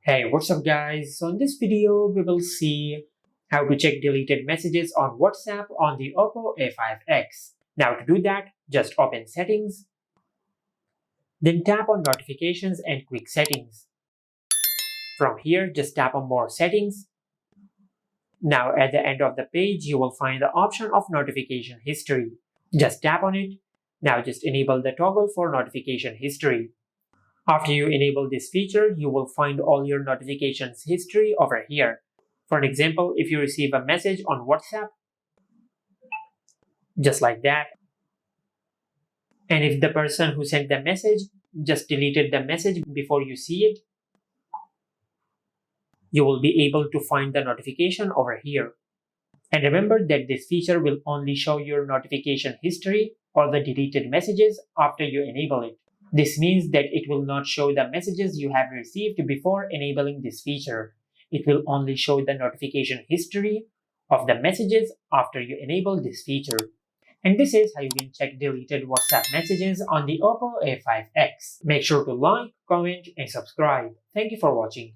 Hey, what's up guys? So in this video, we will see how to check deleted messages on WhatsApp on the Oppo A5x. Now to do that, just open settings, then tap on notifications and quick settings. From here, just tap on more settings. Now at the end of the page, you will find the option of notification history. Just tap on it. Now just enable the toggle for notification history. After you enable this feature, you will find all your notifications history over here. For an example, if you receive a message on WhatsApp, just like that, and if the person who sent the message just deleted the message before you see it, you will be able to find the notification over here. And remember that this feature will only show your notification history or the deleted messages after you enable it. This means that it will not show the messages you have received before enabling this feature. It will only show the notification history of the messages after you enable this feature. And this is how you can check deleted WhatsApp messages on the Oppo A5x. Make sure to like, comment, and subscribe. Thank you for watching.